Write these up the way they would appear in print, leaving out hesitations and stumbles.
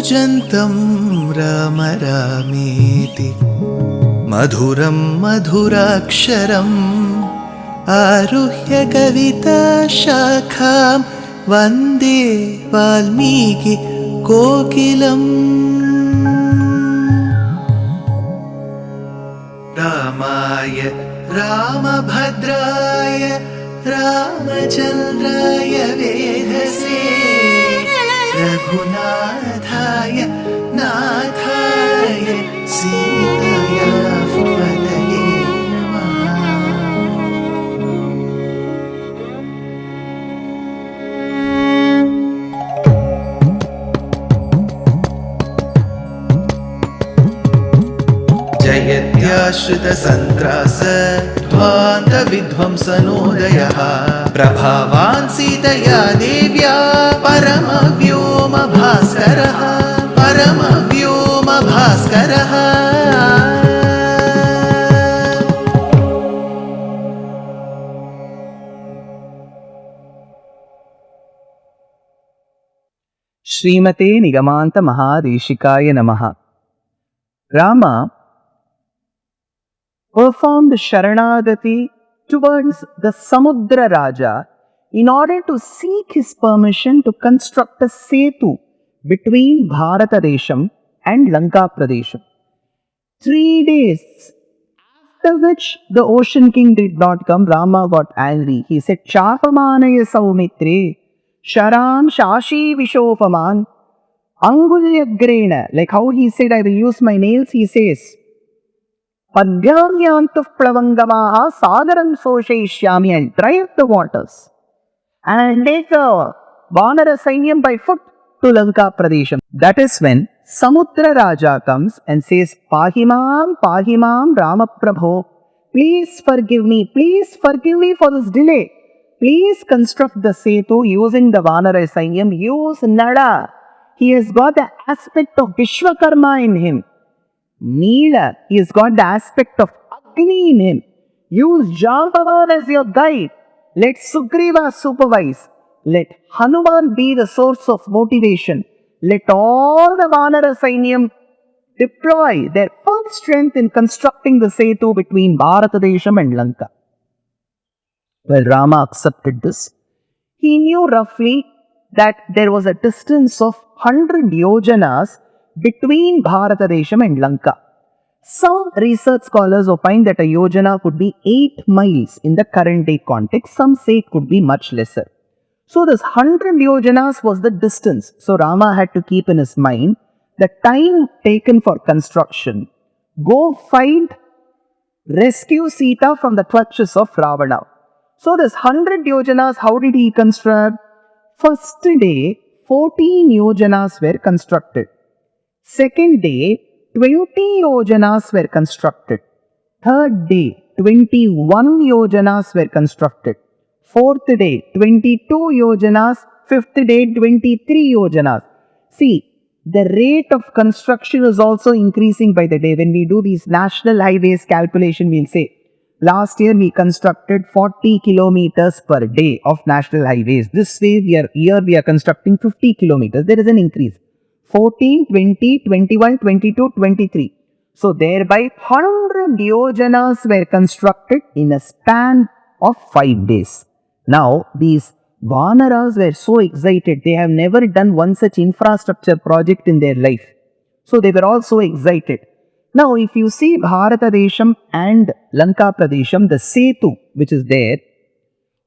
कूजन्तं राम रामेति मधुरं मधुराक्षरम् आरुह्य कविताशाखां वन्दे वाल्मीकि कोकिलम्। रामाय रामभद्राय रामचन्द्राय वेधसे रघुनाथाय नाथाय सीताया पतये नमः। जयत्याश्रितसन्त्रास ध्वान्तविध्वंसनोदयः प्रभावान् सीतया देव्या परमव्योमभास्करः परमव्योमभास्करः। श्रीमते निगमान्त महादेशिकाय नमः। Rama performed Sharanagati towards the Samudra Raja in order to seek his permission to construct a Setu between Bharatadesham and Lanka Pradesham. 3 days after which the ocean king did not come, Rama got angry. He said, Chapamanaya Saumitre, Sharan Shashi Vishopaman, Angulyagrena. Like how he said, I will use my nails, he says, Padhyamyantuh Plavangamaha Sadaram Soshaishyami, and dry up the waters. And take the Vanara Sainyam by foot to Lanka Pradesham. That is when Samudra Raja comes and says, Pahimam, Pahimam, Rama Prabho, please forgive me for this delay. Please construct the Setu using the Vanara Sainyam. Use Nada. He has got the aspect of Vishwakarma in him. Neela, he has got the aspect of Agni in him. Use Jambavan as your guide. Let Sugriva supervise. Let Hanuman be the source of motivation. Let all the Vanara Sainyam deploy their full strength in constructing the Setu between Bharatadesham and Lanka. Well, Rama accepted this. He knew roughly that there was a distance of 100 yojanas between Bharatadesham and Lanka. Some research scholars opine that a yojana could be 8 miles in the current day context. Some say it could be much lesser. So this 100 yojanas was the distance. So Rama had to keep in his mind the time taken for construction. Go find, rescue Sita from the clutches of Ravana. So this 100 yojanas, how did he construct? First day, 14 yojanas were constructed. Second day, 20 yojanas were constructed. Third day, 21 yojanas were constructed. Fourth day, 22 yojanas. Fifth day, 23 yojanas. See, the rate of construction is also increasing by the day. When we do these national highways calculation, we'll say, last year we constructed 40 kilometers per day of national highways. This way, we are constructing 50 kilometers. There is an increase. 14, 20, 21, 22, 23. So thereby 100 yojanas were constructed in a span of 5 days. Now these Vanaras were so excited. They have never done one such infrastructure project in their life. So they were all so excited. Now if you see Bharatadesham and Lanka Pradesham, the Setu which is there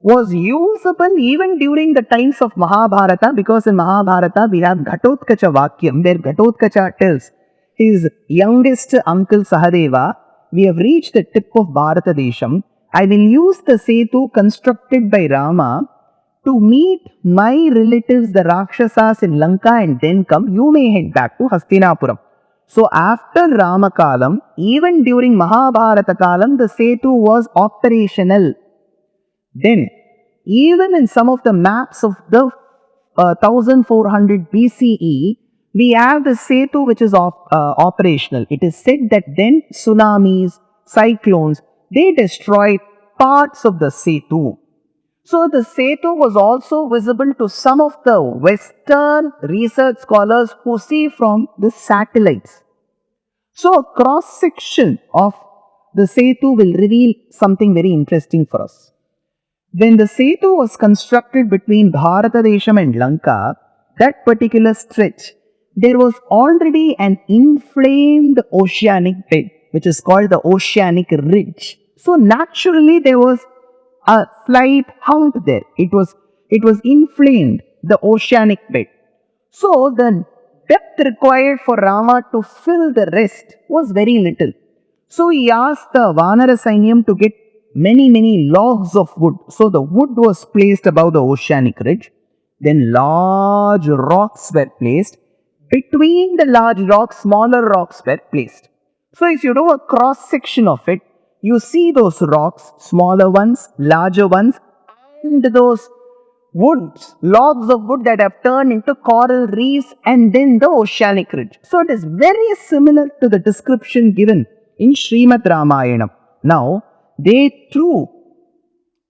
was usable even during the times of Mahabharata, because in Mahabharata we have Ghatotkacha Vakyam, where Ghatotkacha tells his youngest uncle Sahadeva, we have reached the tip of Bharatadesham. I will use the Setu constructed by Rama to meet my relatives, the Rakshasas in Lanka, and then come. You may head back to Hastinapuram. So after Ramakalam, even during Mahabharata Kalam, the Setu was operational. Then, even in some of the maps of the 1400 BCE, we have the Setu which is operational. It is said that then tsunamis, cyclones, they destroyed parts of the Setu. So the Setu was also visible to some of the Western research scholars who see from the satellites. So a cross section of the Setu will reveal something very interesting for us. When the Setu was constructed between Bharatadesham and Lanka, that particular stretch, there was already an inflamed oceanic bed, which is called the oceanic ridge. So naturally there was a slight hump there. It was inflamed, the oceanic bed. So the depth required for Rama to fill the rest was very little. So he asked the Vanara Sainyam to get many logs of wood. So the wood was placed above the oceanic ridge. Then large rocks were placed. Between the large rocks, smaller rocks were placed. So if you do a cross section of it, you see those rocks, smaller ones, larger ones, and those woods, logs of wood that have turned into coral reefs and then the oceanic ridge. So it is very similar to the description given in Srimad Ramayana. Now, they threw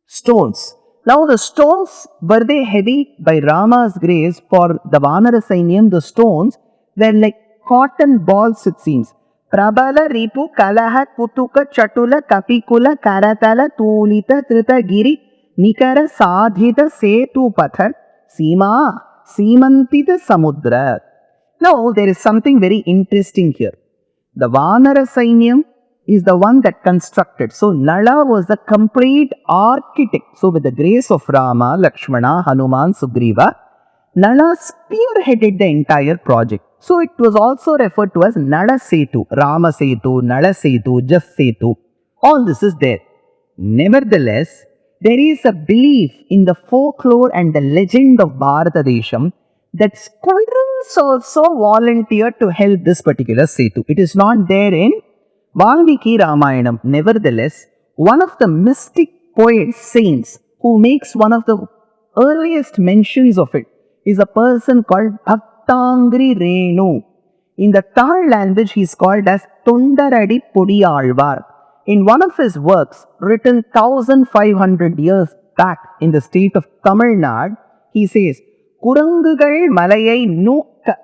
stones. Now the stones, were they heavy? By Rama's grace, for the Vanara Sainyam, the stones were like cotton balls, it seems. Prabala, Ripu, Kalaha, Kutuka, Chatula, Kapikula, Karatala, Tulita, Trita, Giri, Nikara, Sadhita, Setu, Pathar, Sima, Simantita, Samudra. Now there is something very interesting here. The Vanara Sainyam is the one that constructed. So Nala was the complete architect. So with the grace of Rama, Lakshmana, Hanuman, Sugriva, Nala spearheaded the entire project. So it was also referred to as Nala Setu, Rama Setu, Nala Setu, Just Setu. All this is there. Nevertheless, there is a belief in the folklore and the legend of Bharatadesham that squirrels also volunteered to help this particular Setu. It is not there in Valmiki Ramayanam. Nevertheless, one of the mystic poets, saints, who makes one of the earliest mentions of it is a person called Bhaktangri Renu. In the Tamil language, he is called as Tundaradi Pudiyalvar. In one of his works, written 1500 years back in the state of Tamil Nadu, he says, Kurangugal Malayai Nukka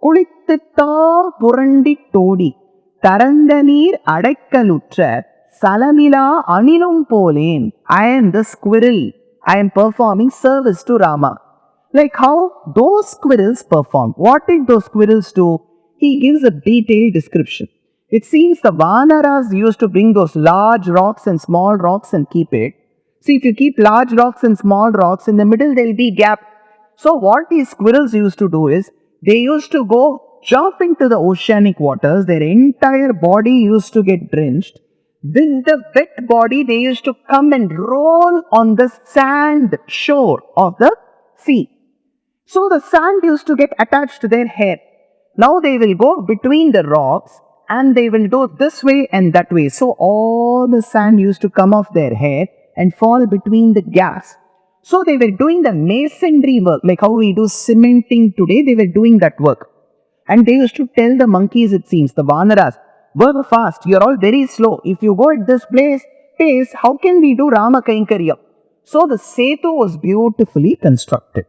Kulitthittam Purandi Todi Tarandanir Adakkalutra Salamila Anilum Polen. I am the squirrel. I am performing service to Rama. Like how those squirrels performed. What did those squirrels do? He gives a detailed description. It seems the Vanaras used to bring those large rocks and small rocks and keep it. See, if you keep large rocks and small rocks, in the middle there will be gap. So what these squirrels used to do is, they used to go jump into the oceanic waters. Their entire body used to get drenched. With the wet body, they used to come and roll on the sand shore of the sea. So the sand used to get attached to their hair. Now they will go between the rocks and they will do this way and that way. So all the sand used to come off their hair and fall between the gaps. So they were doing the masonry work, like how we do cementing today, they were doing that work. And they used to tell the monkeys, it seems, the Vanaras, work fast, you are all very slow. If you go at this pace, how can we do Rama Kainkarya? So the Setu was beautifully constructed.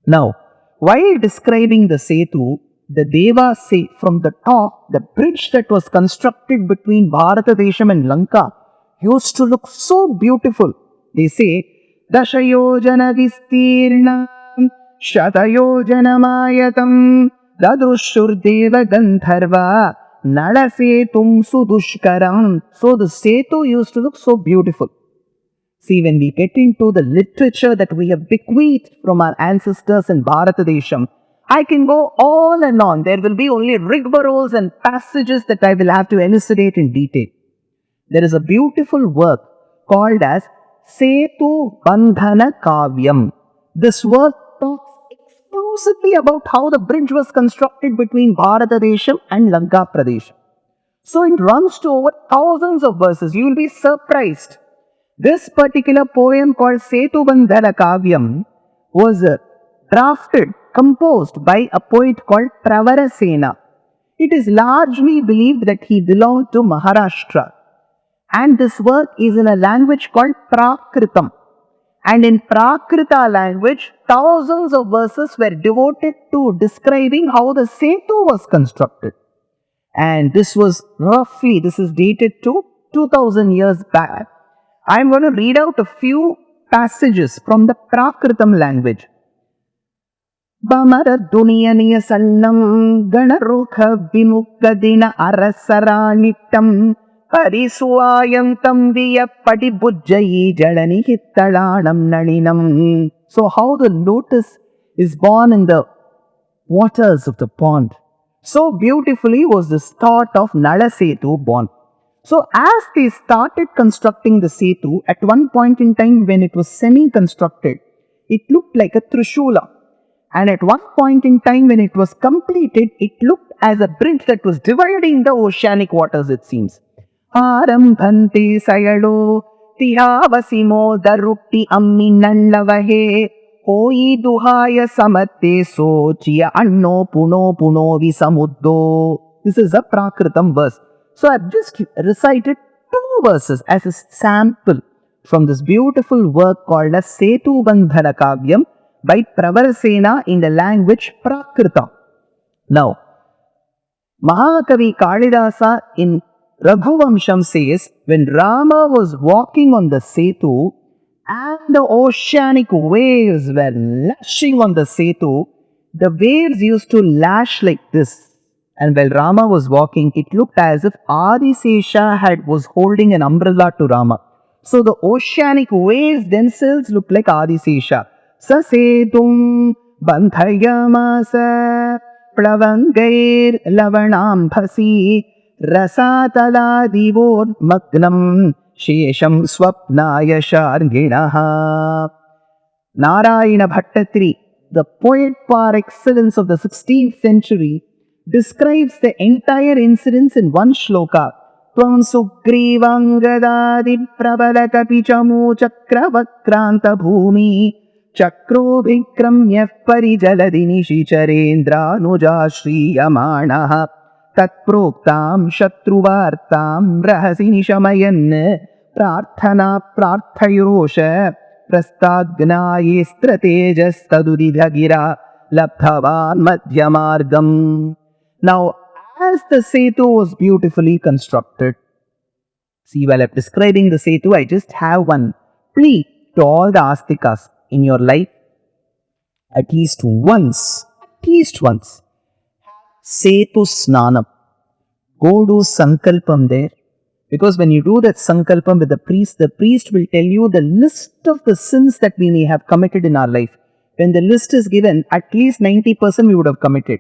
Now, while describing the Setu, the Devas say from the top, the bridge that was constructed between Bharatadesham and Lanka used to look so beautiful. They say, Dashayojana Vistirnam Shatayojana Mayatam Dadrushurdeva Gandharva Nalasetum Sudushkaram. So the Setu used to look so beautiful. See, when we get into the literature that we have bequeathed from our ancestors in Bharatadesham, I can go on and on. There will be only rigmaroles and passages that I will have to elucidate in detail. There is a beautiful work called as Setu Bandhana Kavyam. This work talks exclusively about how the bridge was constructed between Bharatadesham and Lanka Pradesh. So it runs to over thousands of verses. You will be surprised. This particular poem called Setu Bandhana Kavyam was composed by a poet called Pravarasena. It is largely believed that he belonged to Maharashtra. And this work is in a language called Prakritam. And in Prakrita language, thousands of verses were devoted to describing how the Setu was constructed. And this is dated to 2000 years back. I'm going to read out a few passages from the Prakritam language. Bamaraduniyaniya sannam ganarukha vimukkadina arasaranittam parisuayantam viyappadi bujjayi jalani hittalanam nalinam. So how the lotus is born in the waters of the pond. So beautifully was this thought of Nala Setu born. So as they started constructing the Setu, at one point in time when it was semi-constructed, it looked like a Trishula. And at one point in time when it was completed, it looked as a bridge that was dividing the oceanic waters, it seems. Arambhante sayalo tihavasimo darukti ammi nallavahe Hoi duhaya samatte sochiya anno puno puno visamuddo. This is a Prakritam verse. So I've just recited 2 verses as a sample from this beautiful work called as Setu Bandhana Kavyam by Pravarasena in the language Prakrita. Now, Mahakavi Kalidasa in Raghuvamsham says, when Rama was walking on the Setu and the oceanic waves were lashing on the Setu, the waves used to lash like this. And while Rama was walking, it looked as if Adisesha was holding an umbrella to Rama. So the oceanic waves themselves looked like Adisesha. Sasetum bandhayamasa plavangair lavanambhasi rasatala divor magnam shesham swapnaya sharginaha. Narayana Bhattatri, the poet par excellence of the 16th century, describes the entire incidents in one shloka. Tvam sugrivangadadi prabalakapi chamu chakravakranta bhumi chakro vikramya parijaladini shicharendra nuja shriyamanaha tatproktam shatruvartam rahasini shamayan prarthana prarthayurosha prastagnayestratejas tadudidhagira labdhavan madhyamargam. Now, as the Setu was beautifully constructed, see, while I'm describing the Setu, I just have one plea to all the Astikas in your life. At least once, Setu Snanam. Go do Sankalpam there. Because when you do that Sankalpam with the priest will tell you the list of the sins that we may have committed in our life. When the list is given, at least 90% we would have committed.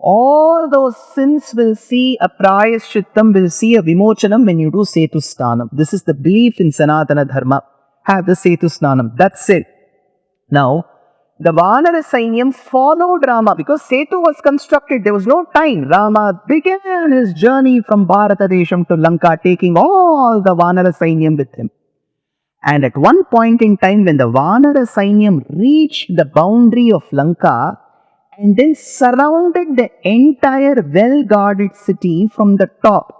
All those sins will see a prayashchittam, will see a vimochanam when you do Setu Snanam. This is the belief in Sanatana Dharma. Have the Setu Snanam. That's it. Now, the Vanara Sainyam followed Rama because Setu was constructed. There was no time. Rama began his journey from Bharatadesham to Lanka, taking all the Vanara Sainyam with him. And at one point in time, when the Vanara Sainyam reached the boundary of Lanka and then surrounded the entire well-guarded city from the top.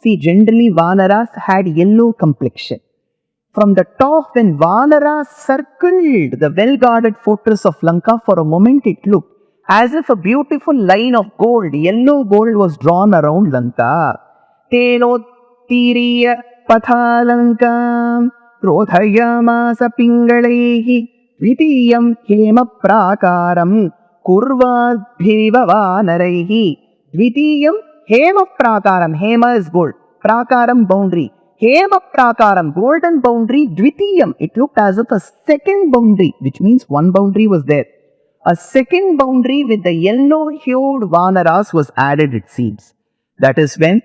See, generally Vanaras had yellow complexion. From the top, when Vanaras circled the well-guarded fortress of Lanka, for a moment it looked as if a beautiful line of gold, yellow gold, was drawn around Lanka. Tenottiriya pathalankam rodhayamasa pingalaihi vitiyam hema prakaram kurvadbhiriva vanaraihi. Vitiyam hema prakaram. Hema is gold. Prakaram, boundary. Hema prakaram, golden boundary. Dvitiyam, it looked as if a second boundary, which means one boundary was there. A second boundary with the yellow-hued Vanaras was added, it seems. That is when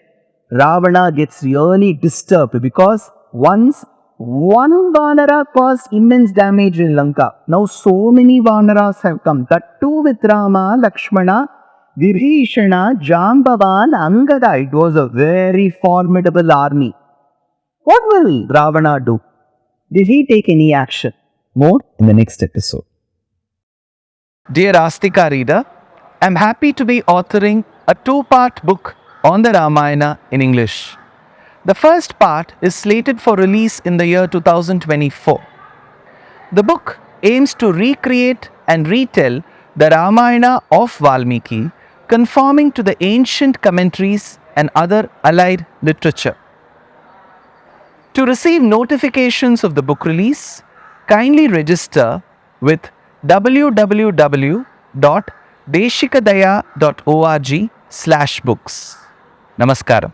Ravana gets really disturbed, because once one Vanara caused immense damage in Lanka. Now so many Vanaras have come. That too with Rama, Lakshmana, Vibhishana, Jambavan, Angada. It was a very formidable army. What will Ravana do? Did he take any action? More in the next episode. Dear Astika reader, I am happy to be authoring a 2-part book on the Ramayana in English. The first part is slated for release in the year 2024. The book aims to recreate and retell the Ramayana of Valmiki, conforming to the ancient commentaries and other allied literature. To receive notifications of the book release, kindly register with www.deshikadaya.org/books. Namaskaram.